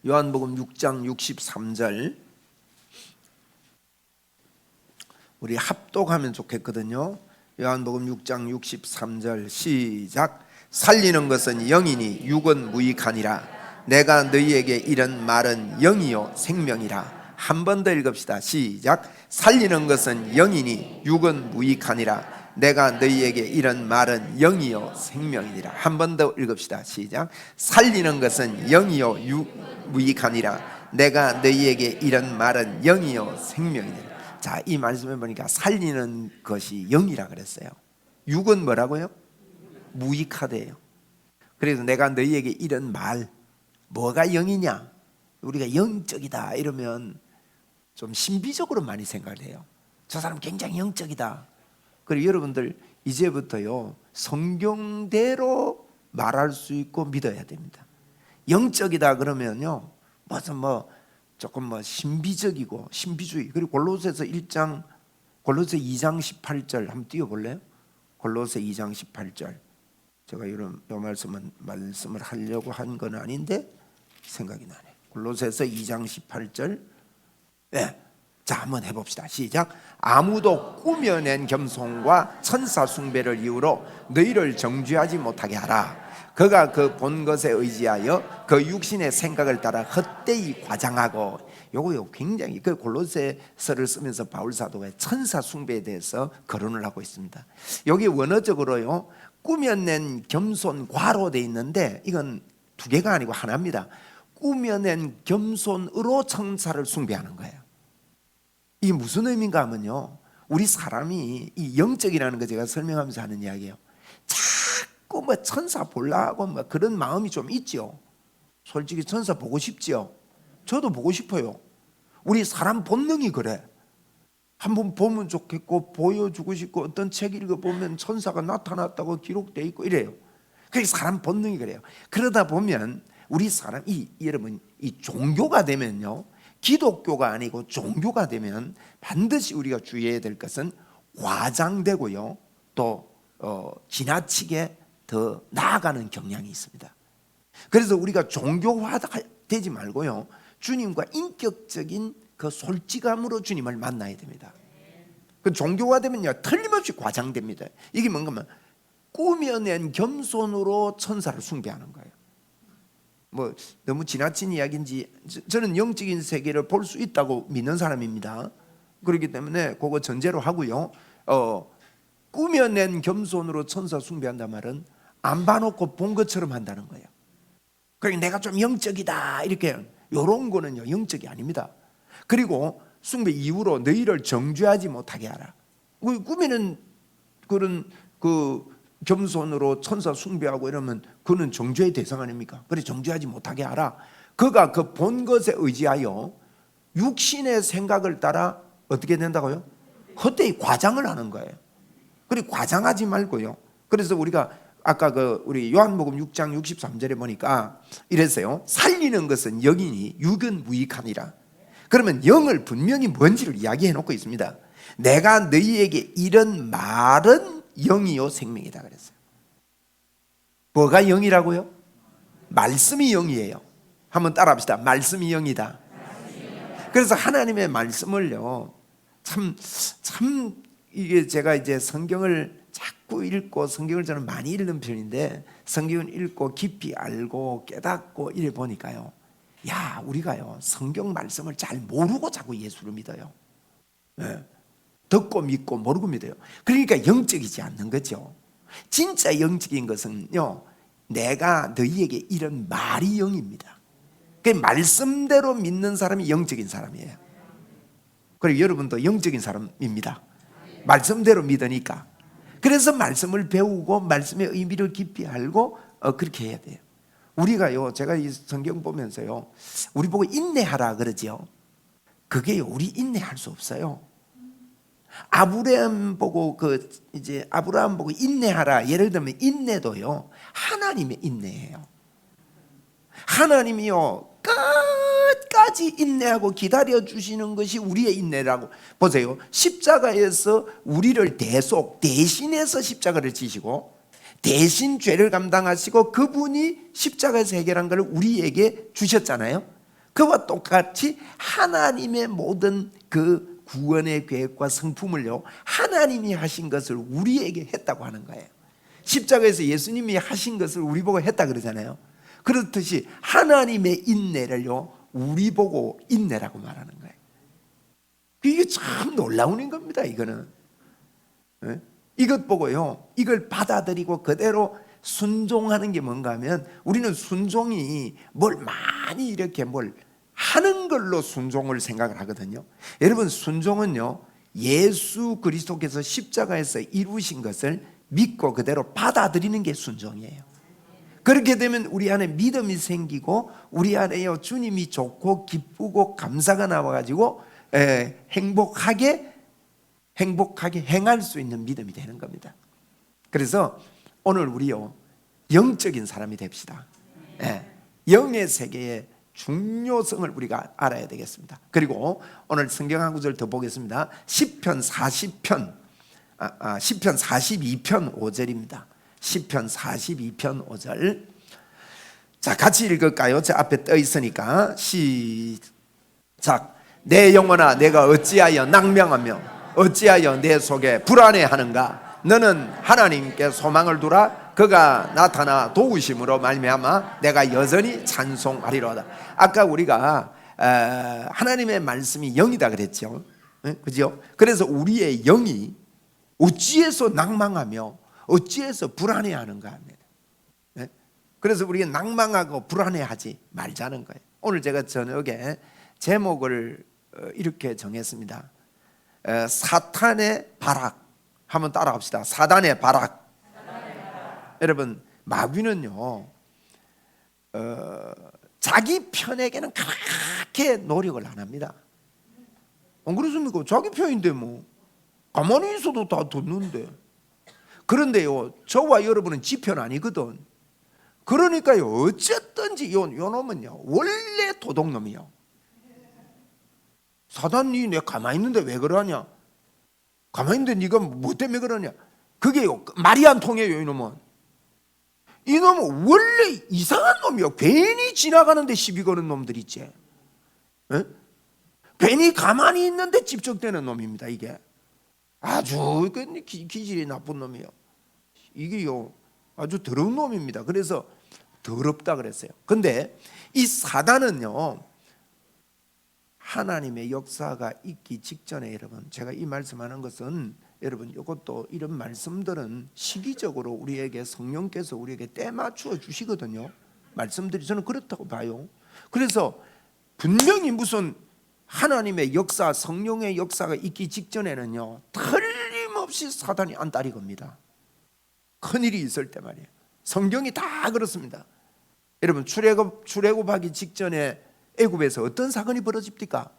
요한복음 6장 63절 우리 합독하면 좋겠거든요. 요한복음 6장 63절 시작. 살리는 것은 영이니 육은 무익하니라. 내가 너희에게 이런 말은 영이요 생명이라. 한 번 더 읽읍시다. 시작. 살리는 것은 영이니 육은 무익하니라. 내가 너희에게 이런 말은 영이요 생명이니라. 한 번 더 읽읍시다. 시작. 살리는 것은 영이요 무익하니라. 내가 너희에게 이런 말은 영이요 생명이니라. 자, 이 말씀을 보니까 살리는 것이 영이라 그랬어요. 육은 뭐라고요? 무익하대요. 그래서 내가 너희에게 이런 말, 뭐가 영이냐? 우리가 영적이다 이러면 좀 신비적으로 많이 생각을 해요. 저 사람 굉장히 영적이다. 그리고 여러분들 이제부터요 성경대로 말할 수 있고 믿어야 됩니다. 영적이다 그러면요 무슨 조금 신비적이고 신비주의. 그리고 골로새서 2장 18절 한번 띄워볼래요? 골로새 2장 18절. 제가 요 말씀을 하려고 한 건 아닌데 생각이 나네. 골로새서 2장 18절. 네. 자, 한번 해봅시다. 시작. 아무도 꾸며낸 겸손과 천사 숭배를 이유로 너희를 정죄하지 못하게 하라. 그가 그 본 것에 의지하여 그 육신의 생각을 따라 헛되이 과장하고. 요거요 굉장히 그 골로새서를 쓰면서 바울 사도가 천사 숭배에 대해서 거론을 하고 있습니다. 여기 원어적으로요 꾸며낸 겸손과로 돼 있는데 이건 두 개가 아니고 하나입니다. 꾸며낸 겸손으로 천사를 숭배하는 거예요. 이게 무슨 의미인가 하면요 우리 사람이 이 영적이라는 거 제가 설명하면서 하는 이야기예요. 자꾸 천사 보려고 그런 마음이 좀 있죠. 솔직히 천사 보고 싶죠. 저도 보고 싶어요. 우리 사람 본능이 그래. 한번 보면 좋겠고 보여주고 싶고 어떤 책 읽어보면 천사가 나타났다고 기록되어 있고 이래요. 그게 사람 본능이 그래요. 그러다 보면 우리 사람 여러분 이 종교가 되면요 기독교가 아니고 종교가 되면 반드시 우리가 주의해야 될 것은 과장되고요 또 지나치게 더 나아가는 경향이 있습니다. 그래서 우리가 종교화되지 말고요 주님과 인격적인 그 솔직함으로 주님을 만나야 됩니다. 그 종교화되면요 틀림없이 과장됩니다. 이게 뭔가 하면 꾸며낸 겸손으로 천사를 숭배하는 거예요. 너무 지나친 이야기인지 저는 영적인 세계를 볼 수 있다고 믿는 사람입니다. 그렇기 때문에 그거 전제로 하고요 꾸며낸 겸손으로 천사 숭배한다는 말은 안 봐놓고 본 것처럼 한다는 거예요. 그러니까 내가 좀 영적이다 이렇게 이런 거는요 영적이 아닙니다. 그리고 숭배 이후로 너희를 정죄하지 못하게 하라. 꾸미는 그런 겸손으로 천사 숭배하고 이러면 그는 정죄의 대상 아닙니까? 그래 정죄하지 못하게 하라. 그가 그 본 것에 의지하여 육신의 생각을 따라 어떻게 된다고요? 헛되이 과장을 하는 거예요. 그리고 과장하지 말고요. 그래서 우리가 아까 우리 요한복음 6장 63절에 보니까 이랬어요. 살리는 것은 영이니 육은 무익하니라. 그러면 영을 분명히 뭔지를 이야기해 놓고 있습니다. 내가 너희에게 이런 말은 영이요 생명이다 그랬어요. 뭐가 영이라고요? 말씀이 영이에요. 한번 따라합시다. 말씀이 영이다. 그래서 하나님의 말씀을요 참 이게 제가 이제 성경을 자꾸 읽고 성경을 저는 많이 읽는 편인데 성경을 읽고 깊이 알고 깨닫고 이래 보니까요 우리가요 성경 말씀을 잘 모르고 자꾸 예수를 믿어요. 네. 듣고 믿고 모르고 믿어요. 그러니까 영적이지 않는 거죠. 진짜 영적인 것은요 내가 너희에게 이런 말이 영입니다. 그 말씀대로 믿는 사람이 영적인 사람이에요. 그리고 여러분도 영적인 사람입니다. 말씀대로 믿으니까. 그래서 말씀을 배우고 말씀의 의미를 깊이 알고 그렇게 해야 돼요. 우리가요 제가 이 성경 보면서요 우리 보고 인내하라 그러죠. 그게요 우리 인내할 수 없어요. 아브라함 보고 인내하라. 예를 들면 인내도요 하나님의 인내예요. 하나님이요 끝까지 인내하고 기다려 주시는 것이 우리의 인내라고. 보세요. 십자가에서 우리를 대신해서 십자가를 지시고 대신 죄를 감당하시고 그분이 십자가에서 해결한 걸 우리에게 주셨잖아요. 그와 똑같이 하나님의 모든 그 구원의 계획과 성품을요, 하나님이 하신 것을 우리에게 했다고 하는 거예요. 십자가에서 예수님이 하신 것을 우리 보고 했다 그러잖아요. 그렇듯이 하나님의 인내를요, 우리 보고 인내라고 말하는 거예요. 이게 참 놀라운 겁니다. 이거는 이것 보고요, 이걸 받아들이고 그대로 순종하는 게 뭔가 하면, 우리는 순종이 뭘 많이 이렇게 뭘 하는 걸로 순종을 생각을 하거든요. 여러분, 순종은요, 예수 그리스도께서 십자가에서 이루신 것을 믿고 그대로 받아들이는 게 순종이에요. 그렇게 되면 우리 안에 믿음이 생기고, 우리 안에요, 주님이 좋고 기쁘고 감사가 나와가지고 행복하게 행할 수 있는 믿음이 되는 겁니다. 그래서 오늘 우리요, 영적인 사람이 됩시다. 영의 세계의 중요성을 우리가 알아야 되겠습니다. 그리고 오늘 성경 한 구절 더 보겠습니다. 시편 42편 5절입니다. 시편 42편 5절. 자, 같이 읽을까요? 제 앞에 떠 있으니까 시작. 내 영혼아, 내가 어찌하여 낭명하며 어찌하여 내 속에 불안해하는가? 너는 하나님께 소망을 두라. 그가 나타나 도우심으로 말미암아 내가 여전히 찬송하리로다. 아까 우리가 하나님의 말씀이 영이다 그랬죠. 그죠? 그래서 우리의 영이 어찌해서 낭망하며 어찌해서 불안해하는가 합니다. 그래서 우리가 낭망하고 불안해하지 말자는 거예요. 오늘 제가 저녁에 제목을 이렇게 정했습니다. 사탄의 발악. 한번 따라합시다. 사단의 발악. 여러분, 마귀는요, 자기 편에게는 그렇게 노력을 안 합니다. 안 그렇습니까? 자기 편인데 뭐 가만히 있어도 다 듣는데. 그런데요, 저와 여러분은 지 편 아니거든. 그러니까요, 어쨌든지 요 놈은요, 원래 도둑놈이요. 사단이 내가 가만히 있는데 왜 그러냐? 가만히 있는데 네가 뭐 때문에 그러냐? 그게요, 말이 안 통해요. 이놈은 원래 이상한 놈이요. 괜히 지나가는데 시비 거는 놈들 있지. 괜히 가만히 있는데 집적되는 놈입니다. 이게 아주 기질이 나쁜 놈이요. 이게요, 아주 더러운 놈입니다. 그래서 더럽다 그랬어요. 근데 이 사단은요, 하나님의 역사가 있기 직전에, 여러분, 제가 이 말씀하는 것은, 여러분, 이것도 이런 말씀들은 시기적으로 우리에게 성령께서 우리에게 때 맞추어 주시거든요. 말씀들이 저는 그렇다고 봐요. 그래서 분명히 무슨 하나님의 역사, 성령의 역사가 있기 직전에는요, 틀림없이 사단이 안달이 겁니다. 큰일이 있을 때 말이에요. 성경이 다 그렇습니다. 여러분, 출애굽하기 직전에 애굽에서 어떤 사건이 벌어집니까?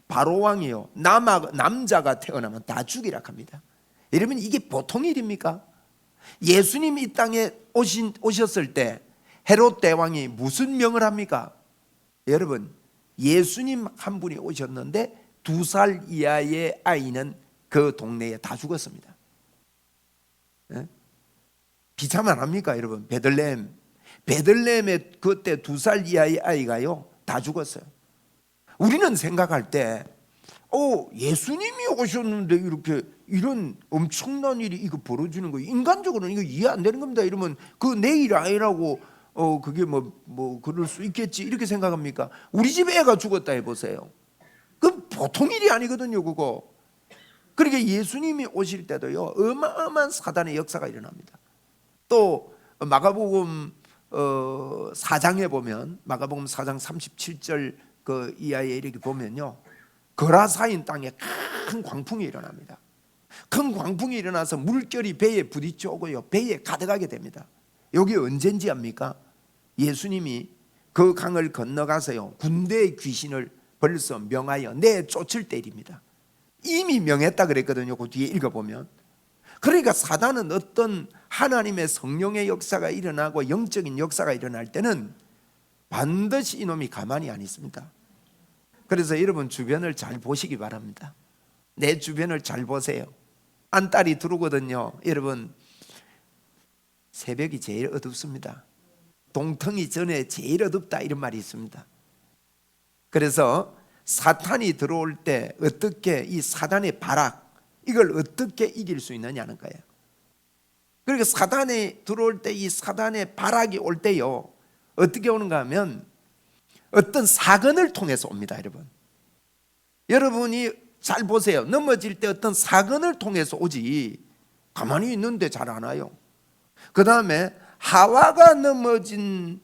바로 왕이요, 남자가 태어나면 다 죽이라 합니다. 여러분, 이게 보통 일입니까? 예수님이 이 땅에 오셨을 때 헤롯 대왕이 무슨 명을 합니까? 여러분, 예수님 한 분이 오셨는데 2살 이하의 아이는 그 동네에 다 죽었습니다. 비참한 합니까, 여러분? 베들레헴에 그때 2살 이하의 아이가요, 다 죽었어요. 우리는 생각할 때, 예수님이 오셨는데 이렇게 이런 엄청난 일이 이거 벌어지는 거, 인간적으로는 이거 이해 안 되는 겁니다. 이러면 그 내일 아이라고 그게 뭐 그럴 수 있겠지, 이렇게 생각합니까? 우리 집 애가 죽었다 해보세요. 그 보통 일이 아니거든요, 그거. 그러니까 예수님이 오실 때도요, 어마어마한 사단의 역사가 일어납니다. 또 마가복음 4장에 보면, 마가복음 4장 37절 그 이하에 이렇게 보면요, 거라사인 땅에 큰 광풍이 일어납니다. 큰 광풍이 일어나서 물결이 배에 부딪혀 오고요, 배에 가득하게 됩니다. 여기 언젠지 압니까? 예수님이 그 강을 건너가서요, 군대의 귀신을 벌써 명하여 내쫓을 때입니다. 이미 명했다 그랬거든요. 그 뒤에 읽어보면. 그러니까 사단은 어떤 하나님의 성령의 역사가 일어나고 영적인 역사가 일어날 때는 반드시 이놈이 가만히 안 있습니다. 그래서 여러분 주변을 잘 보시기 바랍니다. 내 주변을 잘 보세요. 안달이 들어오거든요. 여러분, 새벽이 제일 어둡습니다. 동텅이 전에 제일 어둡다, 이런 말이 있습니다. 그래서 사탄이 들어올 때 어떻게 이 사단의 발악, 이걸 어떻게 이길 수 있느냐는 거예요. 그러니까 사단이 들어올 때 이 사단의 발악이 올 때요, 어떻게 오는가 하면 어떤 사건을 통해서 옵니다. 여러분이 잘 보세요. 넘어질 때 어떤 사건을 통해서 오지 가만히 있는데 잘 안 와요. 그 다음에 하와가 넘어진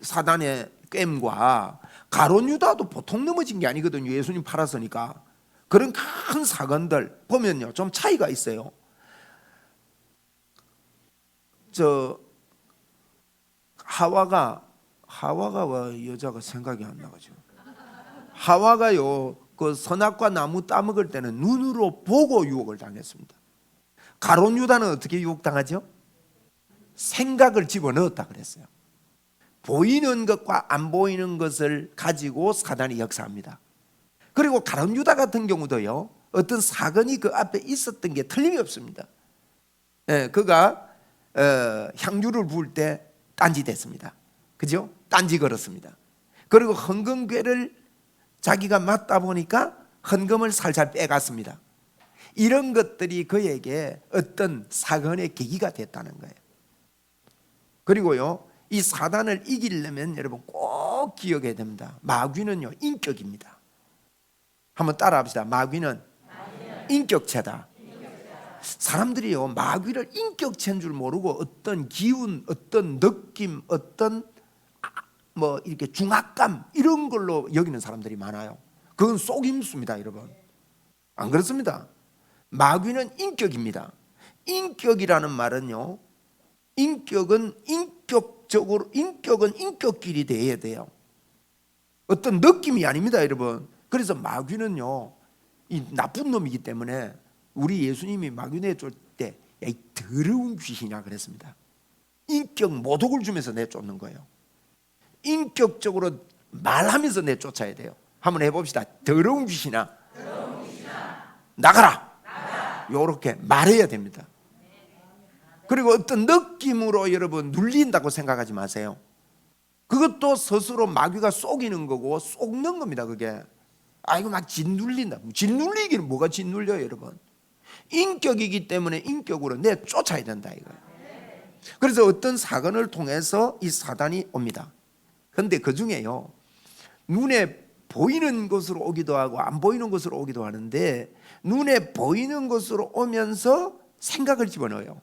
사단의 깸과 가룟 유다도 보통 넘어진 게 아니거든요. 예수님 팔았으니까. 그런 큰 사건들 보면요, 좀 차이가 있어요. 하와가 왜 여자가 생각이 안 나가지고, 하와가요 그 선악과 나무 따먹을 때는 눈으로 보고 유혹을 당했습니다. 가룟 유다는 어떻게 유혹당하죠? 생각을 집어넣었다 그랬어요. 보이는 것과 안 보이는 것을 가지고 사단이 역사합니다. 그리고 가룟 유다 같은 경우도요, 어떤 사건이 그 앞에 있었던 게 틀림이 없습니다. 그가 향유를 부을 때 딴지됐습니다. 그죠? 딴지 걸었습니다. 그리고 헌금궤를 자기가 맡다 보니까 헌금을 살살 빼갔습니다. 이런 것들이 그에게 어떤 사건의 계기가 됐다는 거예요. 그리고요, 이 사단을 이기려면 여러분 꼭 기억해야 됩니다. 마귀는요, 인격입니다. 한번 따라 합시다. 마귀는 인격체다. 사람들이요, 마귀를 인격체인 줄 모르고 어떤 기운, 어떤 느낌, 어떤 이렇게 중압감, 이런 걸로 여기는 사람들이 많아요. 그건 속임수입니다, 여러분. 안 그렇습니다. 마귀는 인격입니다. 인격이라는 말은요, 인격은 인격끼리 돼야 돼요. 어떤 느낌이 아닙니다, 여러분. 그래서 마귀는요, 이 나쁜 놈이기 때문에 우리 예수님이 마귀 내쫓을 때, 야, 이 더러운 귀신이야 그랬습니다. 인격 모독을 주면서 내쫓는 거예요. 인격적으로 말하면서 내쫓아야 돼요. 한번 해봅시다. 더러운 귀신아, 나가라. 이렇게 말해야 됩니다. 그리고 어떤 느낌으로 여러분 눌린다고 생각하지 마세요. 그것도 스스로 마귀가 속이는 거고 속는 겁니다. 그게 이거 막 짓눌린다. 짓눌리기는 뭐가 짓눌려요, 여러분? 인격이기 때문에 인격으로 내쫓아야 된다 이거예요. 그래서 어떤 사건을 통해서 이 사단이 옵니다. 그런데 그 중에요, 눈에 보이는 것으로 오기도 하고 안 보이는 것으로 오기도 하는데, 눈에 보이는 것으로 오면서 생각을 집어넣어요.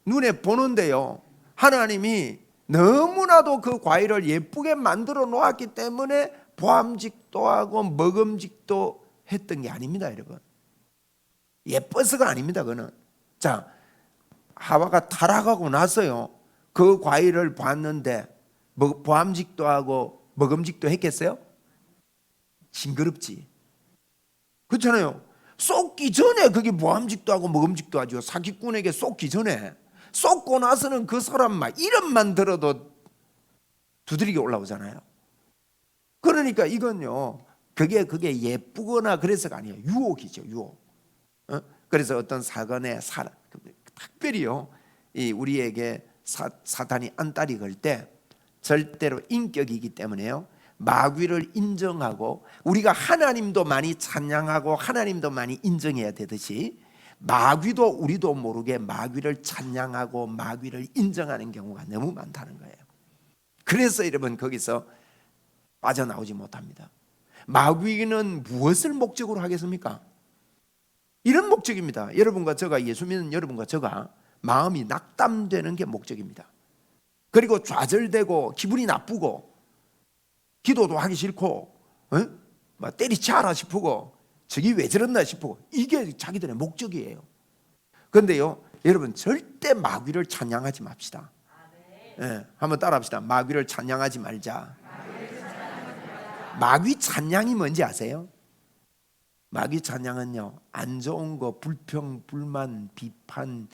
눈에 보는데요, 하나님이 너무나도 그 과일을 예쁘게 만들어 놓았기 때문에 보암직도 하고 먹음직도 했던 게 아닙니다, 여러분. 예뻐서가 아닙니다, 그거는. 자, 하와가 타락하고 나서요, 그 과일을 봤는데 보암직도 하고 먹음직도 했겠어요? 징그럽지. 그렇잖아요. 쏟기 전에 그게 보암직도 하고 먹음직도 하죠. 사기꾼에게 쏟기 전에. 쏟고 나서는 그 사람 막 이름만 들어도 두드리게 올라오잖아요. 그러니까 이건요, 그게 예쁘거나 그래서가 아니에요. 유혹이죠, 유혹. 그래서 어떤 사건에 특별히요, 우리에게 사탄이 안달이 걸 때 절대로 인격이기 때문에요, 마귀를 인정하고, 우리가 하나님도 많이 찬양하고 하나님도 많이 인정해야 되듯이 마귀도 우리도 모르게 마귀를 찬양하고 마귀를 인정하는 경우가 너무 많다는 거예요. 그래서 여러분 거기서 빠져나오지 못합니다. 마귀는 무엇을 목적으로 하겠습니까? 이런 목적입니다. 여러분과 저가, 예수 믿는 여러분과 저가 마음이 낙담되는 게 목적입니다. 그리고 좌절되고 기분이 나쁘고 기도도 하기 싫고 막 때리치아라 싶고 저기 왜 저랬나 싶고, 이게 자기들의 목적이에요. 그런데요, 여러분 절대 마귀를 찬양하지 맙시다. 한번 따라합시다. 마귀를 찬양하지 말자. 마귀 찬양이 뭔지 아세요? 마귀 찬양은요, 안 좋은 거, 불평, 불만, 비판,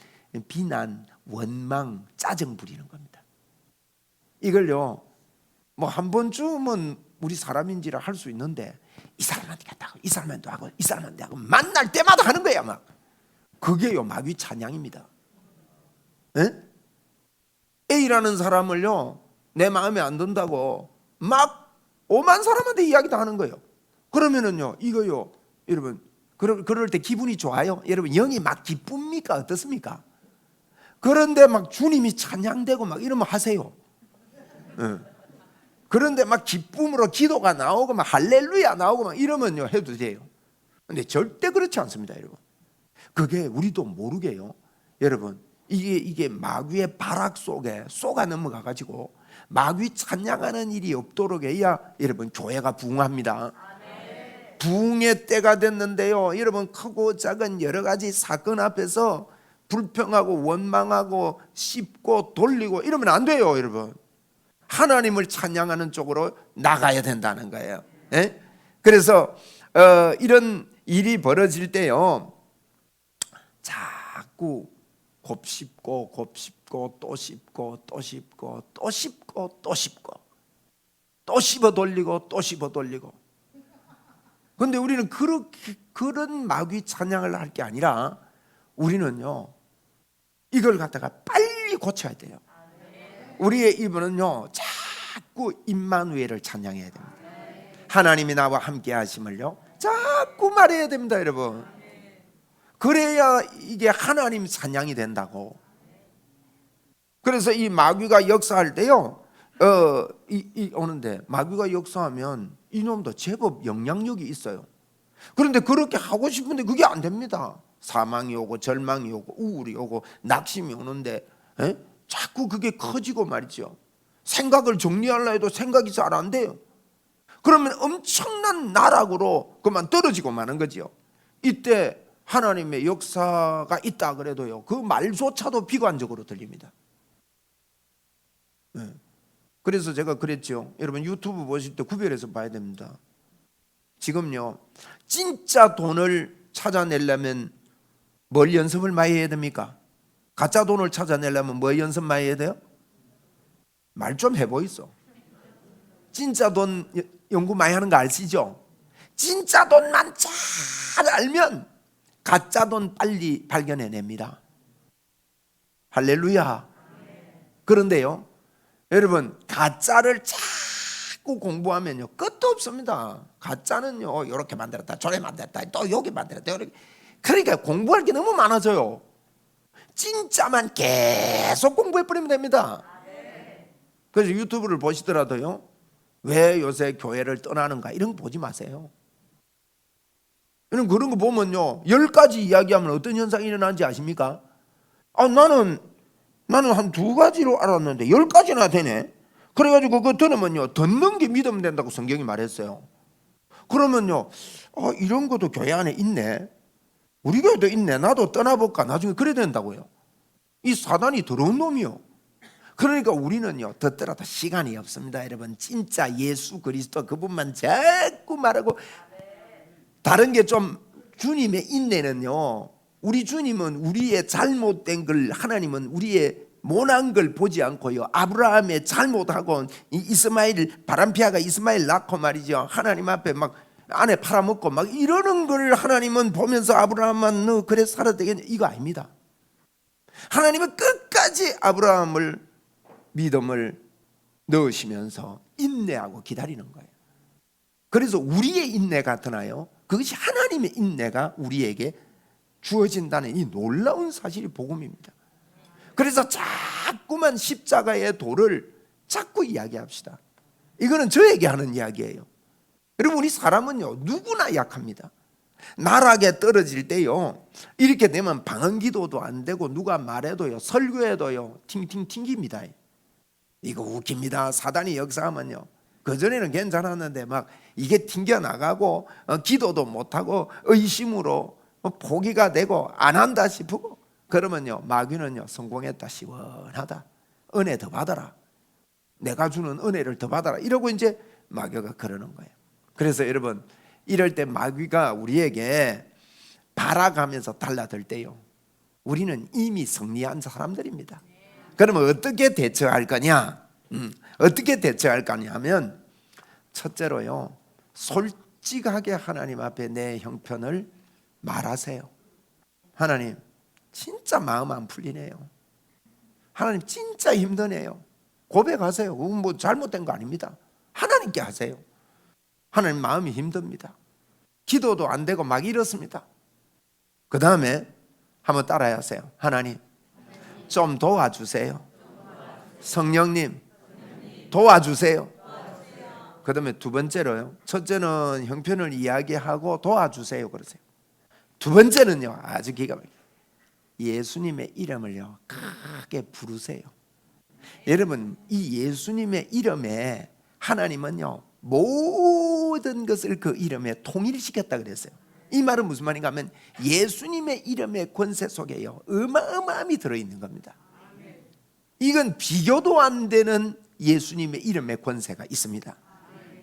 비난, 원망, 짜증 부리는 겁니다. 이걸요, 한 번쯤은 우리 사람인지라 할 수 있는데, 이 사람한테 갔다고, 이 사람한테 하고, 이 사람한테 하고, 만날 때마다 하는 거야 막. 그게요 마귀 찬양입니다. A라는 사람을요, 내 마음에 안 든다고 막 오만 사람한테 이야기 다 하는 거예요. 그러면은요, 이거요, 여러분, 그럴 때 기분이 좋아요? 여러분, 영이 막 기쁩니까? 어떻습니까? 그런데 막 주님이 찬양되고 막 이러면 하세요. 그런데 막 기쁨으로 기도가 나오고 막 할렐루야 나오고 막 이러면요, 해도 돼요. 근데 절대 그렇지 않습니다, 여러분. 그게 우리도 모르게요, 여러분. 이게 마귀의 발악 속에 쏘가 넘어가 가지고 마귀 찬양하는 일이 없도록 해야 여러분 교회가 부흥합니다. 부흥의 때가 됐는데요, 여러분, 크고 작은 여러 가지 사건 앞에서 불평하고 원망하고 씹고 돌리고 이러면 안 돼요, 여러분. 하나님을 찬양하는 쪽으로 나가야 된다는 거예요. 예? 그래서 이런 일이 벌어질 때요, 자꾸 곱씹고 곱씹고 또 씹고 또 씹고 또 씹고 또 씹고 또 씹어 돌리고 또 씹어 돌리고. 그런데 우리는 그런 마귀 찬양을 할 게 아니라 우리는요, 이걸 갖다가 빨리 고쳐야 돼요. 우리의 입은요, 자꾸 임마누엘을 찬양해야 됩니다. 하나님이 나와 함께 하심을요, 자꾸 말해야 됩니다, 여러분. 그래야 이게 하나님 찬양이 된다고. 그래서 이 마귀가 역사할 때요, 오는데 마귀가 역사하면 이놈도 제법 영향력이 있어요. 그런데 그렇게 하고 싶은데 그게 안 됩니다. 사망이 오고 절망이 오고 우울이 오고 낙심이 오는데 자꾸 그게 커지고 말이죠. 생각을 정리하려 해도 생각이 잘 안 돼요. 그러면 엄청난 나락으로 그만 떨어지고 마는 거죠. 이때 하나님의 역사가 있다 그래도요, 그 말조차도 비관적으로 들립니다. 그래서 제가 그랬죠. 여러분, 유튜브 보실 때 구별해서 봐야 됩니다. 지금요, 진짜 돈을 찾아내려면 뭘 연습을 많이 해야 됩니까? 가짜 돈을 찾아내려면 뭐 연습 많이 해야 돼요? 말 좀 해보이소. 진짜 돈 연구 많이 하는 거 아시죠? 진짜 돈만 잘 알면 가짜 돈 빨리 발견해냅니다. 할렐루야. 그런데요, 여러분, 가짜를 자꾸 공부하면요, 끝도 없습니다. 가짜는요, 이렇게 만들었다 저렇게 만들었다 또 여기 만들었다 이렇게. 그러니까 공부할 게 너무 많아져요. 진짜만 계속 공부해버리면 됩니다. 그래서 유튜브를 보시더라도요, 왜 요새 교회를 떠나는가 이런 거 보지 마세요. 그런 거 보면요, 10가지 이야기하면 어떤 현상이 일어나는지 아십니까? 나는 한 2가지로 알았는데 10가지나 되네. 그래가지고 그거 들으면요, 듣는 게 믿으면 된다고 성경이 말했어요. 그러면요, 이런 것도 교회 안에 있네, 우리 교회도 있네, 나도 떠나볼까, 나중에 그래야 된다고요. 이 사단이 더러운 놈이요. 그러니까 우리는요, 듣더라도 시간이 없습니다, 여러분. 진짜 예수 그리스도 그분만 자꾸 말하고, 다른 게 좀, 주님의 인내는요, 우리 주님은 우리의 잘못된 걸, 하나님은 우리의 모난 걸 보지 않고요, 아브라함의 잘못하고 이스마엘, 바람피아가 이스마엘 낳고 말이죠, 하나님 앞에 막 아내 팔아먹고 막 이러는 걸 하나님은 보면서 아브라함만 너 그래 살아도 되겠냐, 이거 아닙니다. 하나님은 끝까지 아브라함을 믿음을 넣으시면서 인내하고 기다리는 거예요. 그래서 우리의 인내가 드나요? 그것이 하나님의 인내가 우리에게 주어진다는 이 놀라운 사실이 복음입니다. 그래서 자꾸만 십자가의 도를 자꾸 이야기합시다. 이거는 저에게 하는 이야기예요. 여러분, 우리 사람은요, 누구나 약합니다. 나락에 떨어질 때요, 이렇게 되면 방언기도도 안 되고 누가 말해도요, 설교해도요, 팅팅 튕깁니다. 이거 웃깁니다. 사단이 역사하면요, 그전에는 괜찮았는데 막 이게 튕겨나가고 기도도 못하고 의심으로 포기가 되고 안 한다 싶고, 그러면요, 마귀는요, 성공했다, 시원하다, 은혜 더 받아라, 내가 주는 은혜를 더 받아라, 이러고 이제 마귀가 그러는 거예요. 그래서 여러분, 이럴 때 마귀가 우리에게 발악하면서 달라들 때요, 우리는 이미 승리한 사람들입니다. 그러면 어떻게 대처할 거냐? 어떻게 대처할 거냐 하면, 첫째로요, 솔직하게 하나님 앞에 내 형편을 말하세요. 하나님, 진짜 마음 안 풀리네요. 하나님, 진짜 힘드네요. 고백하세요. 그건 뭐 잘못된 거 아닙니다. 하나님께 하세요. 하나님 마음이 힘듭니다. 기도도 안 되고 막 이렇습니다. 그 다음에 한번 따라야 하세요. 하나님 좀 도와주세요. 성령님 도와주세요. 그 다음에 두 번째로요, 첫째는 형편을 이야기하고 도와주세요 그러세요. 두 번째는요, 아주 기가 막혀요. 예수님의 이름을요 크게 부르세요. 여러분, 이 예수님의 이름에 하나님은요 모든 것을 그 이름에 통일시켰다 그랬어요. 이 말은 무슨 말인가 하면 예수님의 이름의 권세 속에요 어마어마함이 들어있는 겁니다. 이건 비교도 안 되는 예수님의 이름의 권세가 있습니다.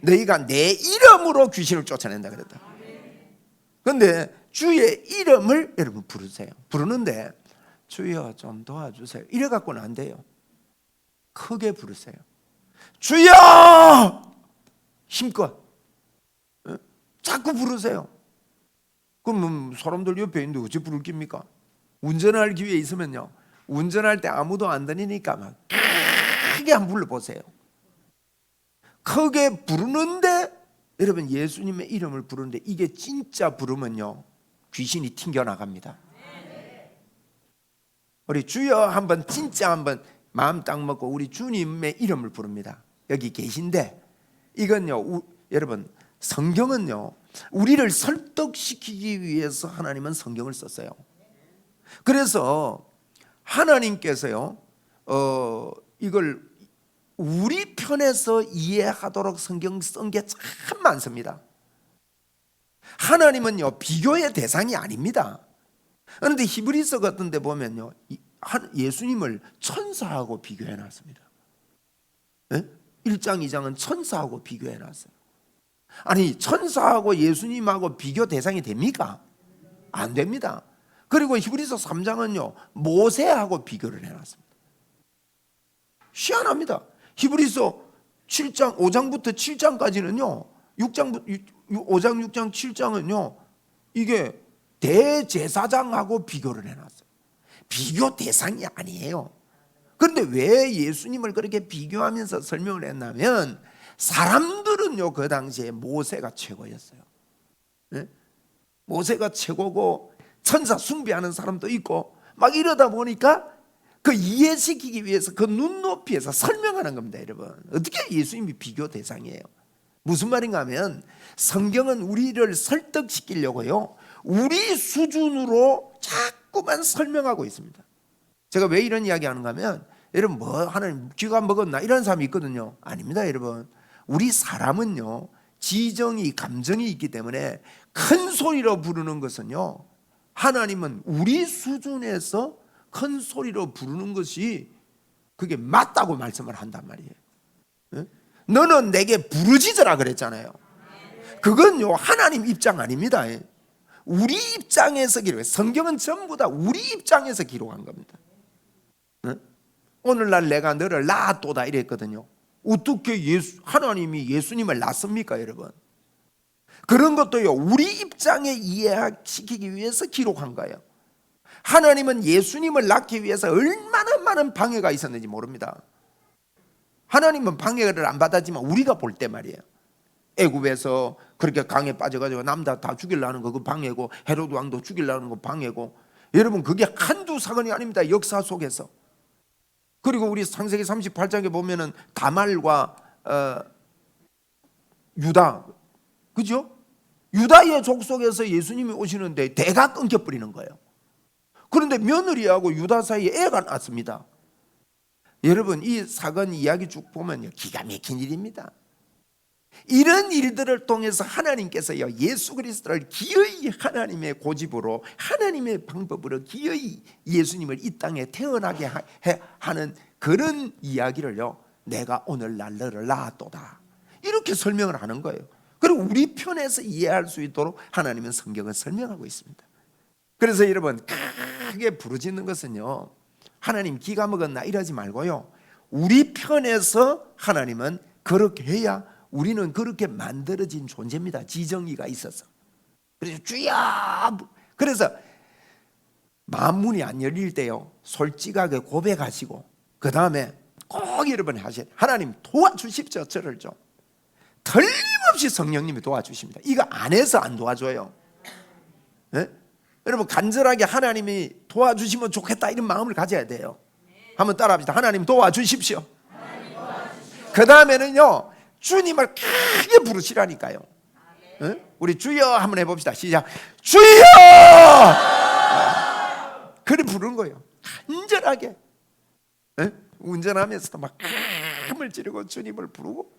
너희가 내 이름으로 귀신을 쫓아낸다 그랬다. 그런데 주의 이름을 여러분 부르세요. 부르는데 주여 좀 도와주세요 이래 갖고는 안 돼요. 크게 부르세요. 주여! 힘껏 자꾸 부르세요. 그럼 사람들 옆에 있는데 어찌 부를 깁니까? 운전할 기회에 있으면요, 운전할 때 아무도 안 다니니까 막 크게 한번 불러보세요. 크게 부르는데 여러분, 예수님의 이름을 부르는데 이게 진짜 부르면요 귀신이 튕겨나갑니다. 우리 주여 한번 진짜 한번 마음 딱 먹고 우리 주님의 이름을 부릅니다. 여기 계신데 이건요 여러분, 성경은요 우리를 설득시키기 위해서 하나님은 성경을 썼어요. 그래서 하나님께서요 이걸 우리 편에서 이해하도록 성경 쓴 게 참 많습니다. 하나님은요 비교의 대상이 아닙니다. 그런데 히브리서 같은 데 보면요 예수님을 천사하고 비교해 놨습니다. 1장 2장은 천사하고 비교해 놨어요. 아니, 천사하고 예수님하고 비교 대상이 됩니까? 안 됩니다. 그리고 히브리서 3장은요 모세하고 비교를 해놨습니다. 희한합니다. 히브리서 7장 5장부터 7장까지는요 5장 6장 7장은요 이게 대제사장하고 비교를 해놨어요. 비교 대상이 아니에요. 그런데 왜 예수님을 그렇게 비교하면서 설명을 했냐면 사람들은요 그 당시에 모세가 최고였어요. 모세가 최고고 천사 숭배하는 사람도 있고 막 이러다 보니까 그 이해시키기 위해서 그 눈높이에서 설명하는 겁니다. 여러분, 어떻게 예수님이 비교 대상이에요? 무슨 말인가 하면 성경은 우리를 설득시키려고요 우리 수준으로 자꾸만 설명하고 있습니다. 제가 왜 이런 이야기 하는가 하면 여러분, 뭐 하나님 쥐가 먹었나 이런 사람이 있거든요. 아닙니다. 여러분, 우리 사람은요 지정이 감정이 있기 때문에 큰 소리로 부르는 것은요 하나님은 우리 수준에서 큰 소리로 부르는 것이 그게 맞다고 말씀을 한단 말이에요. 너는 내게 부르짖으라 그랬잖아요. 그건요 하나님 입장 아닙니다. 우리 입장에서 기록해. 성경은 전부 다 우리 입장에서 기록한 겁니다. 오늘날 내가 너를 낳았도다 이랬거든요. 어떻게 하나님이 예수님을 낳습니까 여러분? 그런 것도요 우리 입장에 이해시키기 위해서 기록한 거예요. 하나님은 예수님을 낳기 위해서 얼마나 많은 방해가 있었는지 모릅니다. 하나님은 방해를 안 받았지만 우리가 볼 때 말이에요, 애굽에서 그렇게 강에 빠져가지고 남자 다 죽이려는 거 그 방해고, 헤로드 왕도 죽이려는 거 방해고, 여러분 그게 한두 사건이 아닙니다. 역사 속에서. 그리고 우리 창세기 38장에 보면은 다말과 유다, 그죠? 유다의 족속에서 예수님이 오시는데 대가 끊겨버리는 거예요. 그런데 며느리하고 유다 사이에 애가 났습니다. 여러분, 이 사건 이야기 쭉 보면요 기가 막힌 일입니다. 이런 일들을 통해서 하나님께서요 예수 그리스도를 기어이 하나님의 고집으로 하나님의 방법으로 기어이 예수님을 이 땅에 태어나게 하는 그런 이야기를요 내가 오늘날 너를 낳았도다 이렇게 설명을 하는 거예요. 그리고 우리 편에서 이해할 수 있도록 하나님은 성경을 설명하고 있습니다. 그래서 여러분, 크게 부르짖는 것은요 하나님 기가 먹었나 이러지 말고요 우리 편에서 하나님은 그렇게 해야 우리는 그렇게 만들어진 존재입니다. 지정의가 있어서. 그래서 주여, 그래서 마음문이 안 열릴 때요 솔직하게 고백하시고 그 다음에 꼭 여러분 하셔야 돼요. 하나님 도와주십시오. 저를 좀 틀림없이 성령님이 도와주십니다. 이거 안 해서 안 도와줘요. 네? 여러분 간절하게 하나님이 도와주시면 좋겠다 이런 마음을 가져야 돼요. 한번 따라합시다. 하나님 도와주십시오. 그 다음에는요 주님을 크게 부르시라니까요. 네? 우리 주여 한번 해봅시다. 시작. 주여! 그래 부르는 거예요. 간절하게. 네? 운전하면서도 막 힘을 지르고 주님을 부르고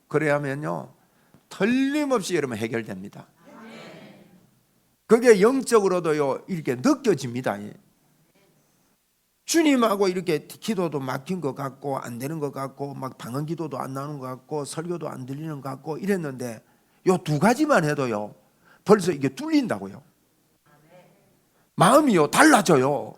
그래야 하면요 틀림없이 여러분 해결됩니다. 그게 영적으로도요 이렇게 느껴집니다. 주님하고 이렇게 기도도 막힌 것 같고 안 되는 것 같고 막 방언 기도도 안 나오는 것 같고 설교도 안 들리는 것 같고 이랬는데 요 두 가지만 해도요 벌써 이게 뚫린다고요. 마음이요 달라져요.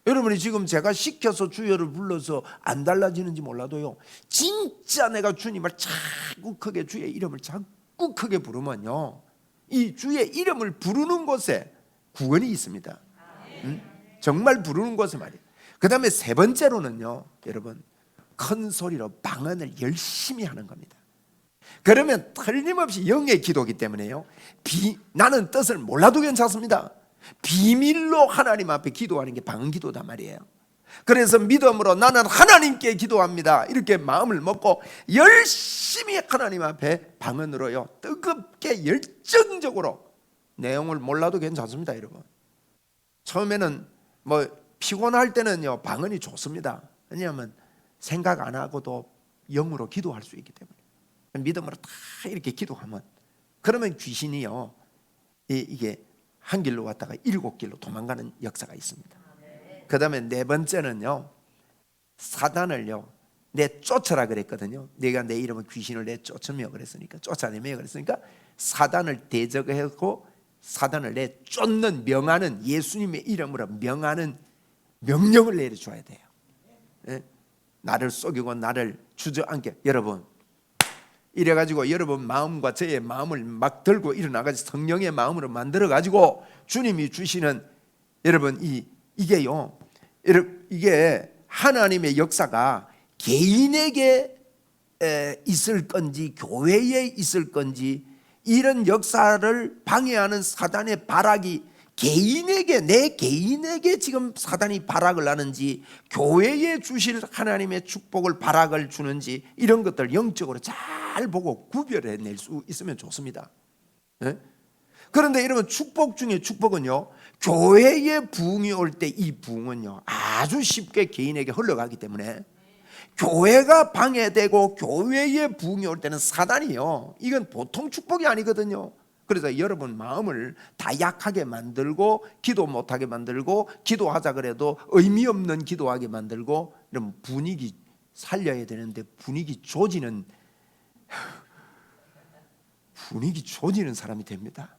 여러분이 지금 제가 시켜서 주여를 불러서 안 달라지는지 몰라도요 진짜 내가 주님을 자꾸 크게 주의 이름을 자꾸 크게 부르면요 이 주의 이름을 부르는 곳에 구원이 있습니다. 정말 부르는 곳에 말이에요. 그 다음에 세 번째로는요 여러분 큰 소리로 방언을 열심히 하는 겁니다. 그러면 틀림없이 영의 기도이기 때문에요 나는 뜻을 몰라도 괜찮습니다. 비밀로 하나님 앞에 기도하는 게 방언 기도단 말이에요. 그래서 믿음으로 나는 하나님께 기도합니다 이렇게 마음을 먹고 열심히 하나님 앞에 방언으로요 뜨겁게 열정적으로 내용을 몰라도 괜찮습니다. 여러분 처음에는 뭐 피곤할 때는요 방언이 좋습니다. 왜냐하면 생각 안 하고도 영으로 기도할 수 있기 때문에 믿음으로 다 이렇게 기도하면 그러면 귀신이요 이게 한 길로 왔다가 7길로 도망가는 역사가 있습니다. 그 다음에 네 번째는요 사단을요 내쫓으라 그랬거든요. 내가 내 이름은 귀신을 내쫓으며 그랬으니까 쫓아내며 그랬으니까 사단을 대적하고 사단을 내쫓는 명하는 예수님의 이름으로 명하는 명령을 내려줘야 돼요. 네? 나를 속이고 나를 주저앉게 여러분 이래가지고 여러분 마음과 저의 마음을 막 들고 일어나가지고 성령의 마음으로 만들어가지고 주님이 주시는 여러분 이게요 이게 하나님의 역사가 개인에게 있을 건지 교회에 있을 건지 이런 역사를 방해하는 사단의 발악이 내 개인에게 지금 사단이 발악을 하는지 교회에 주실 하나님의 축복을 발악을 주는지 이런 것들 영적으로 잘 보고 구별해낼 수 있으면 좋습니다. 네? 그런데 여러분 축복 중에 축복은요 교회에 부흥이 올 때 이 부흥은요 아주 쉽게 개인에게 흘러가기 때문에 교회가 방해되고 교회에 부흥이 올 때는 사단이요 이건 보통 축복이 아니거든요. 그래서 여러분 마음을 다 약하게 만들고 기도 못하게 만들고 기도하자 그래도 의미 없는 기도하게 만들고 이런 분위기 살려야 되는데 분위기 조지는 사람이 됩니다.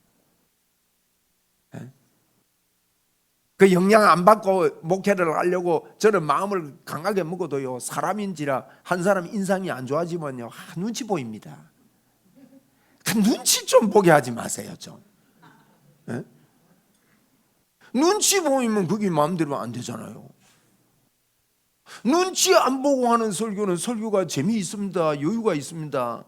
그 영향 안 받고 목회를 하려고 저는 마음을 강하게 먹어도요 사람인지라 한 사람 인상이 안 좋아지면요 눈치 보입니다. 그 눈치 좀 보게 하지 마세요 좀. 네? 눈치 보이면 그게 마음대로 안 되잖아요. 눈치 안 보고 하는 설교는 설교가 재미있습니다. 여유가 있습니다.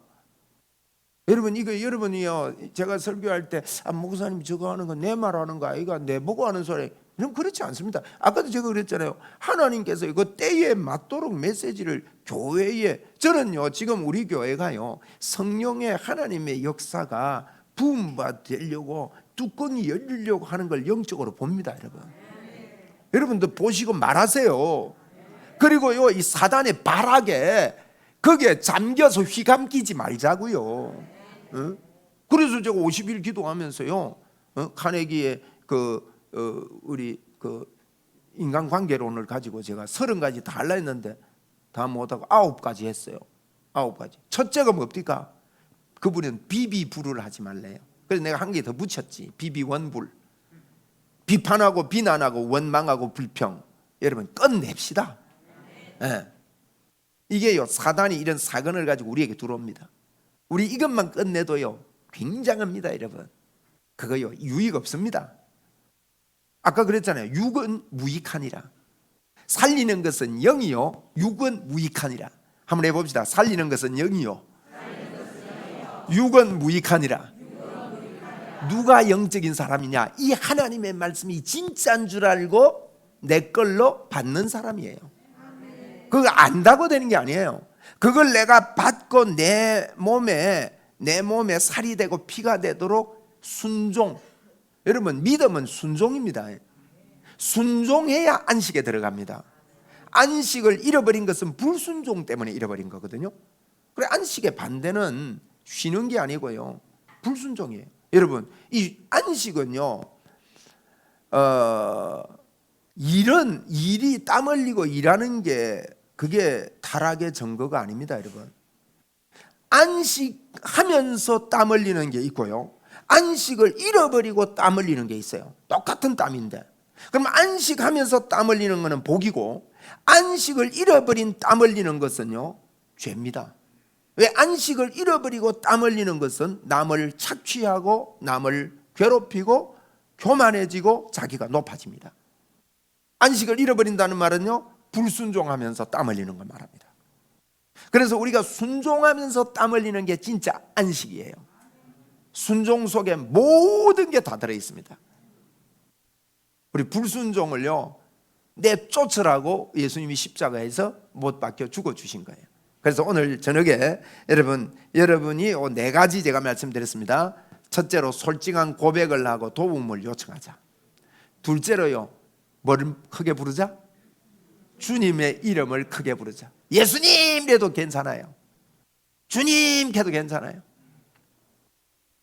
여러분 이거 여러분이요 제가 설교할 때 목사님 저거 하는 거 내 말하는 거 아이가 내 보고 하는 소리 그럼 그렇지 않습니다. 아까도 제가 그랬잖아요. 하나님께서 이거 때에 맞도록 메시지를 교회에 저는요 지금 우리 교회가요 성령의 하나님의 역사가 부음받으려고 뚜껑이 열리려고 하는 걸 영적으로 봅니다. 여러분도 보시고 말하세요. 그리고요 이 사단의 발악에 거기에 잠겨서 휘감기지 말자고요. 그래서 제가 50일 기도하면서요 카네기의 우리 인간관계론을 가지고 제가 30가지 다 하려 했는데 다 못하고 9가지 했어요. 9가지. 첫째가 뭡니까? 그분은 비비불을 하지 말래요. 그래서 내가 한 개 더 붙였지. 비비원불. 비판하고 비난하고 원망하고 불평. 여러분 끝냅시다. 네. 이게요 사단이 이런 사건을 가지고 우리에게 들어옵니다. 우리 이것만 끝내도요 굉장합니다. 여러분 그거요 유익 없습니다. 아까 그랬잖아요. 육은 무익하니라. 살리는 것은 영이요 육은 무익하니라. 한번 해봅시다. 살리는 것은 영이요 육은 무익하니라. 누가 영적인 사람이냐? 이 하나님의 말씀이 진짜인 줄 알고 내 걸로 받는 사람이에요. 그거 안다고 되는 게 아니에요. 그걸 내가 받고 내 몸에 살이 되고 피가 되도록 순종. 여러분, 믿음은 순종입니다. 순종해야 안식에 들어갑니다. 안식을 잃어버린 것은 불순종 때문에 잃어버린 거거든요. 그래, 안식의 반대는 쉬는 게 아니고요, 불순종이에요. 여러분, 이 안식은요, 일이 땀 흘리고 일하는 게 그게 타락의 증거가 아닙니다, 여러분. 안식하면서 땀 흘리는 게 있고요, 안식을 잃어버리고 땀 흘리는 게 있어요. 똑같은 땀인데. 그럼 안식하면서 땀 흘리는 것은 복이고, 안식을 잃어버린 땀 흘리는 것은요, 죄입니다. 왜? 안식을 잃어버리고 땀 흘리는 것은 남을 착취하고 남을 괴롭히고 교만해지고 자기가 높아집니다. 안식을 잃어버린다는 말은요, 불순종하면서 땀 흘리는 걸 말합니다. 그래서 우리가 순종하면서 땀 흘리는 게 진짜 안식이에요. 순종 속에 모든 게 다 들어있습니다. 우리 불순종을요, 내쫓으라고 예수님이 십자가에서 못 박혀 죽어주신 거예요. 그래서 오늘 저녁에 여러분이 네 가지 제가 말씀드렸습니다. 첫째로 솔직한 고백을 하고 도움을 요청하자. 둘째로요, 뭐를 크게 부르자? 주님의 이름을 크게 부르자. 예수님이라도 괜찮아요. 주님 해도 괜찮아요.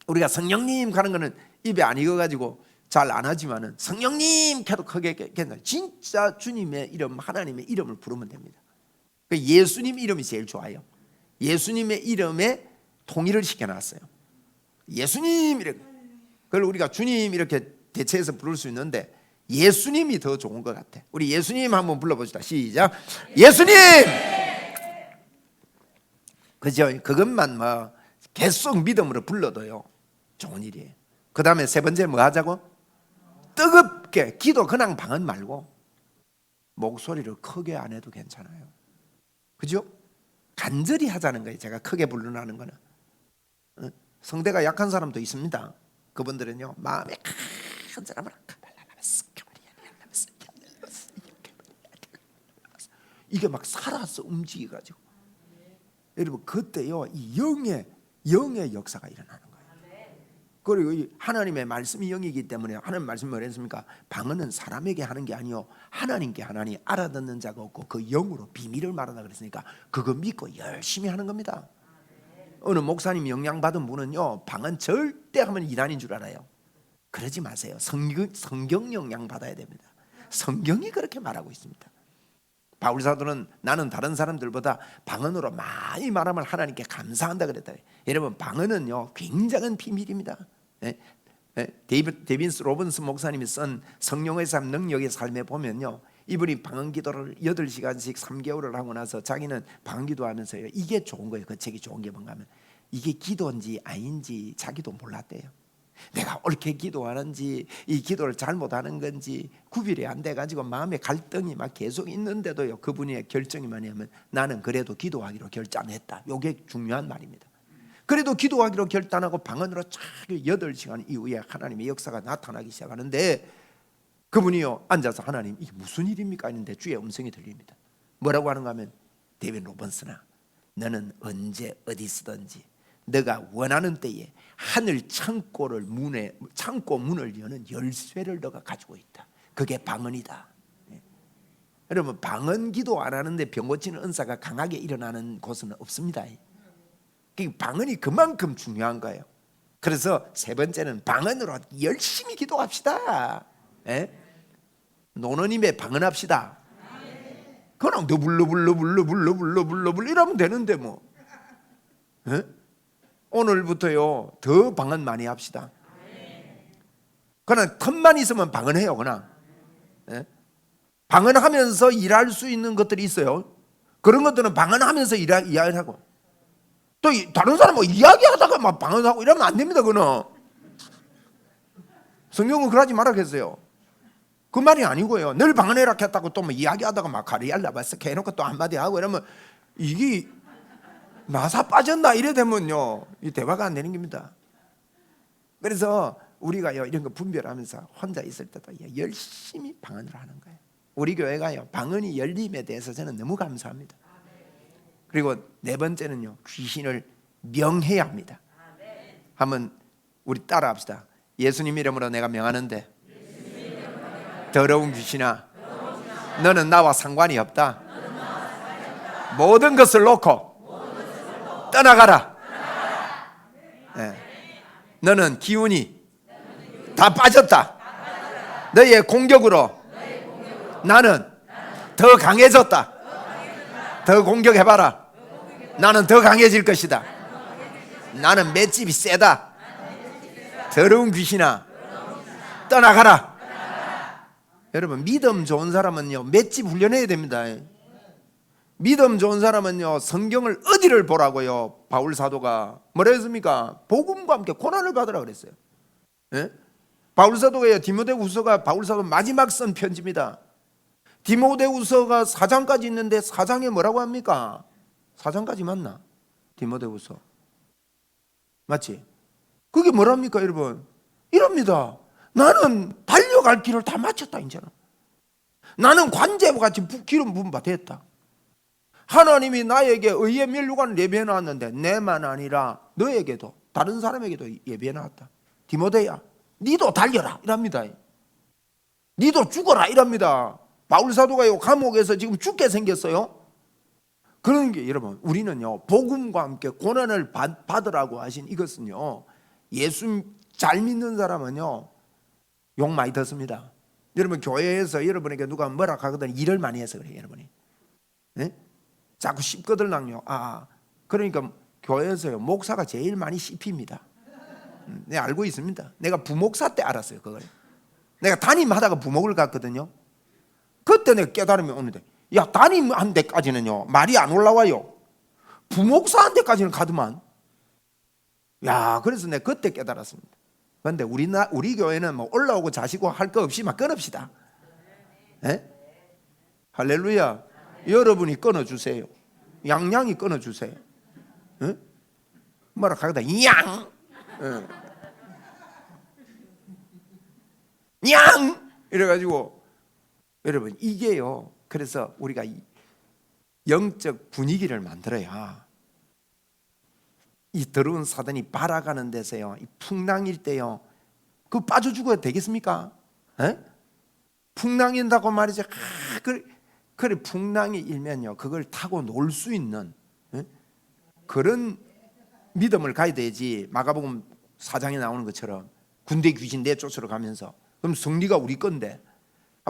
우리가 성령님 가는 거는 입에 안 익어가지고 잘 안 하지만은 성령님 해도 크게 괜찮아요. 진짜 주님의 이름, 하나님의 이름을 부르면 됩니다. 예수님 이름이 제일 좋아요. 예수님의 이름에 통일을 시켜놨어요. 예수님 이렇게. 그걸 우리가 주님 이렇게 대체해서 부를 수 있는데 예수님이 더 좋은 것 같아. 우리 예수님 한번 불러봅시다. 시작. 예수님. 그죠? 그것만 뭐 계속 믿음으로 불러도요, 좋은 일이에요. 그 다음에 세 번째 뭐 하자고? 뜨겁게 기도. 그냥 방언 말고 목소리를 크게 안 해도 괜찮아요. 그죠? 간절히 하자는 거예요. 제가 크게 부르라는 거는. 성대가 약한 사람도 있습니다. 그분들은요, 마음에 큰 사람을 이게 막 살아서 움직여가지고, 여러분 그때요, 이 영의 역사가 일어나는 거예요. 그리고 이 하나님의 말씀이 영이기 때문에, 하나님 말씀이 뭐랬습니까? 방언은 사람에게 하는 게 아니요, 하나님께 하나니 알아듣는 자가 없고 그 영으로 비밀을 말한다 그랬으니까 그거 믿고 열심히 하는 겁니다. 어느 목사님이 영향받은 분은요, 방언 절대 하면 이단인 줄 알아요. 그러지 마세요. 성경 영향 받아야 됩니다. 성경이 그렇게 말하고 있습니다. 바울 사도는 나는 다른 사람들보다 방언으로 많이 말하면 하나님께 감사한다 그랬다. 여러분, 방언은요, 굉장한 비밀입니다. 데빈스 로빈슨 목사님이 쓴 성령의 삶, 능력의 삶에 보면요, 이분이 방언 기도를 8시간씩 3개월을 하고 나서 자기는 방언 기도하면서요, 이게 좋은 거예요. 그 책이 좋은 게 뭔가 하면 이게 기도인지 아닌지 자기도 몰랐대요. 내가 옳게 기도하는지 이 기도를 잘못하는 건지 구별이 안 돼가지고 마음에 갈등이 막 계속 있는데도요, 그분의 결정이 뭐냐면 나는 그래도 기도하기로 결단했다. 이게 중요한 말입니다. 그래도 기도하기로 결단하고 방언으로 쫙 8시간 이후에 하나님의 역사가 나타나기 시작하는데, 그분이요, 앉아서 하나님 이게 무슨 일입니까? 했는데 주의 음성이 들립니다. 뭐라고 하는가 하면, 데빈 로번스나 너는 언제 어디서든지 너가 원하는 때에 하늘 창고 문을 여는 열쇠를 너가 가지고 있다. 그게 방언이다. 여러분, 방언 기도 안 하는데 병 고치는 은사가 강하게 일어나는 곳은 없습니다. 방언이 그만큼 중요한 거예요. 그래서 세 번째는 방언으로 열심히 기도합시다. 노노님의 방언합시다. 그냥 너 불러 이러면 되는데 뭐. 오늘부터요, 더 방언 많이 합시다. 그냥 틈만 있으면 방언해요. 그냥 방언하면서 일할 수 있는 것들이 있어요. 그런 것들은 방언하면서 이야기를 하고, 또 다른 사람 뭐 이야기하다가 막 방언하고 이러면 안 됩니다. 그는 성경은 그러지 말라겠어요. 그 말이 아니고요, 늘 방언해라 했다고 또 뭐 이야기하다가 막 가리알라바스 해놓고 또 한마디 하고 이러면 이게 마사 빠졌나 이래 되면요 이 대화가 안 되는 겁니다. 그래서 우리가요 이런 거 분별하면서 혼자 있을 때도 열심히 방언을 하는 거예요. 우리 교회가요 방언이 열림에 대해서 저는 너무 감사합니다. 그리고 네 번째는요 귀신을 명해야 합니다. 한번 우리 따라합시다. 예수님 이름으로 내가 명하는데 더러운 귀신아 너는 나와 상관이 없다. 모든 것을 놓고 떠나가라. 네. 너는 기운이 다 빠졌다. 너의 공격으로 나는 더 강해졌다. 더 공격해봐라. 나는 더 강해질 것이다. 나는 맷집이 세다. 더러운 귀신아 떠나가라. 여러분 믿음 좋은 사람은요 맷집 훈련해야 됩니다. 믿음 좋은 사람은요 성경을 어디를 보라고요? 바울 사도가 뭐라 했습니까? 복음과 함께 고난을 받으라 그랬어요. 예? 바울 사도가 디모데후서가 바울 사도 마지막 쓴 편지입니다. 디모데후서가 4장까지 있는데 4장에 뭐라고 합니까? 4장까지 맞나? 디모데후서 맞지? 그게 뭐랍니까 여러분? 이럽니다. 나는 달려갈 길을 다 마쳤다 이제는. 나는 관제와 같이 기름 부음 바 됐다. 하나님이 나에게 의의 면류관을 예비해 놨는데 내만 아니라 너에게도 다른 사람에게도 예비해 놨다. 디모데야 니도 달려라 이랍니다. 니도 죽어라 이랍니다. 바울 사도가 감옥에서 지금 죽게 생겼어요. 그런 게 여러분 우리는요 복음과 함께 고난을 받으라고 하신 이것은요 예수 잘 믿는 사람은요 욕 많이 듣습니다. 여러분 교회에서 여러분에게 누가 뭐라 하거든 일을 많이 해서 그래요 여러분이. 네? 자꾸 씹거들랑요. 그러니까 교회에서요 목사가 제일 많이 씹힙니다. 네 알고 있습니다. 내가 부목사 때 알았어요 그걸. 내가 담임하다가 부목을 갔거든요. 그때 내가 깨달음이 오는데 야 담임한 데까지는요 말이 안 올라와요. 부목사 한 데까지는 가더만. 야 그래서 내가 그때 깨달았습니다. 그런데 우리 교회는 뭐 올라오고 자시고 할 거 없이 막 끊읍시다. 네? 할렐루야. 여러분이 끊어주세요. 양양이 끊어주세요. 네? 뭐라 하거든 양 네. 양 이래가지고 여러분 이게요 그래서 우리가 영적 분위기를 만들어야 이 더러운 사단이 발아가는 데서요 이 풍랑일 때요 그 빠져 죽어야 되겠습니까? 에? 풍랑인다고 말이죠. 그래 풍랑이 일면요 그걸 타고 놀 수 있는 그런 믿음을 가야 되지. 마가복음 4장에 나오는 것처럼 군대 귀신 내쫓으러 가면서 그럼 승리가 우리 건데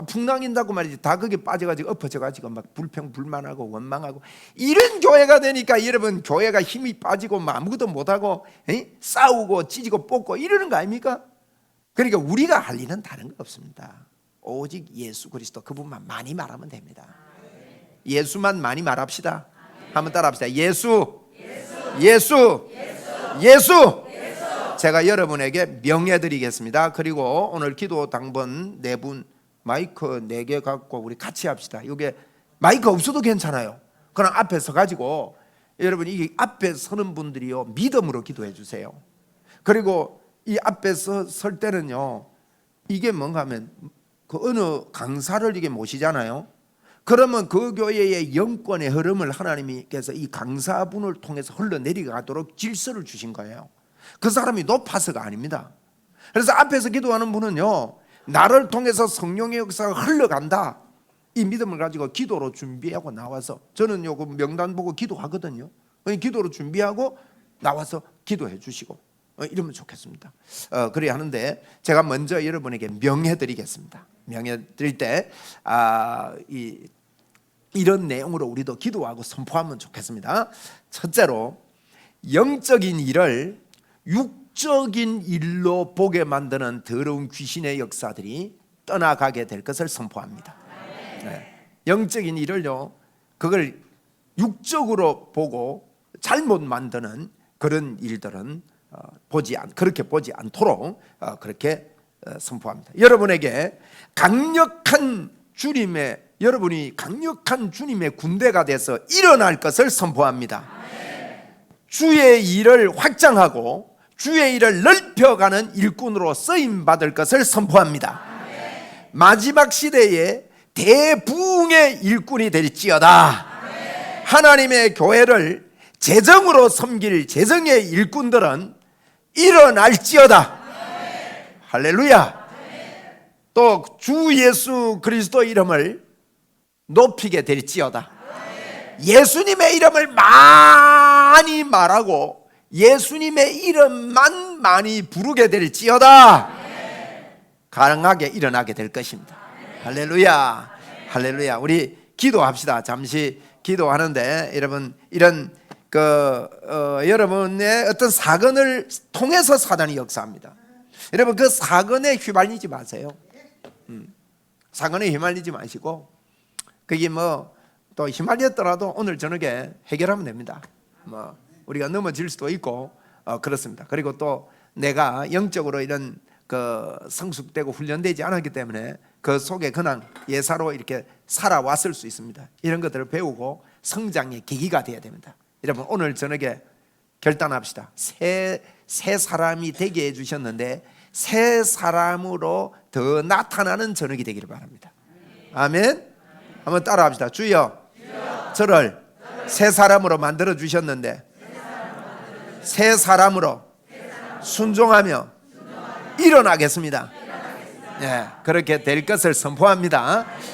풍랑인다고 말이지 다 거기에 빠져가지고 엎어져가지고 막 불평불만하고 원망하고 이런 교회가 되니까 여러분 교회가 힘이 빠지고 뭐 아무것도 못하고 싸우고 찢고 뽑고 이러는 거 아닙니까? 그러니까 우리가 할 일은 다른 거 없습니다. 오직 예수 그리스도 그분만 많이 말하면 됩니다. 예수만 많이 말합시다. 한번 따라합시다. 예수. 제가 여러분에게 명해드리겠습니다. 그리고 오늘 기도 당번 4분 마이크 4개 갖고 우리 같이 합시다. 이게 마이크 없어도 괜찮아요. 그냥 앞에 서가지고 여러분 이 앞에 서는 분들이요 믿음으로 기도해 주세요. 그리고 이 앞에 설 때는요 이게 뭔가 하면 그 어느 강사를 이게 모시잖아요. 그러면 그 교회의 영권의 흐름을 하나님께서 이 강사분을 통해서 흘러내려가도록 질서를 주신 거예요. 그 사람이 높아서가 아닙니다. 그래서 앞에서 기도하는 분은요 나를 통해서 성령의 역사가 흘러간다 이 믿음을 가지고 기도로 준비하고 나와서 저는요 그 명단 보고 기도하거든요. 기도로 준비하고 나와서 기도해 주시고 이러면 좋겠습니다. 그래야 하는데 제가 먼저 여러분에게 명해드리겠습니다. 명해드릴 때 이런 내용으로 우리도 기도하고 선포하면 좋겠습니다. 첫째로 영적인 일을 육적인 일로 보게 만드는 더러운 귀신의 역사들이 떠나가게 될 것을 선포합니다. 네. 영적인 일을요 그걸 육적으로 보고 잘못 만드는 그런 일들은 그렇게 보지 않도록 그렇게 선포합니다. 여러분이 강력한 주님의 군대가 돼서 일어날 것을 선포합니다. 주의 일을 확장하고 주의 일을 넓혀가는 일꾼으로 쓰임받을 것을 선포합니다. 마지막 시대에 대부흥의 일꾼이 될지어다. 하나님의 교회를 재정으로 섬길 재정의 일꾼들은 일어날지어다. 할렐루야. 또 주 예수 그리스도 이름을 높이게 될지어다. 예수님의 이름을 많이 말하고 예수님의 이름만 많이 부르게 될지어다. 강하게 일어나게 될 것입니다. 할렐루야. 할렐루야. 우리 기도합시다. 잠시 기도하는데 여러분, 이런 여러분의 어떤 사건을 통해서 사단이 역사합니다. 여러분, 그 사건에 휘말리지 마세요. 사건에 휘말리지 마시고, 그게 또 휘말렸더라도 오늘 저녁에 해결하면 됩니다. 우리가 넘어질 수도 있고 그렇습니다. 그리고 또 내가 영적으로 이런 성숙되고 훈련되지 않았기 때문에 그 속에 그냥 예사로 이렇게 살아왔을 수 있습니다. 이런 것들을 배우고 성장의 계기가 되어야 됩니다. 여러분, 오늘 저녁에 결단합시다. 새 사람이 되게 해주셨는데 새 사람으로 더 나타나는 저녁이 되기를 바랍니다. 아멘. 한번 따라합시다. 주여, 저를 새 사람으로 만들어 주셨는데 새 사람으로 순종하며 일어나겠습니다. 네, 그렇게 될 것을 선포합니다.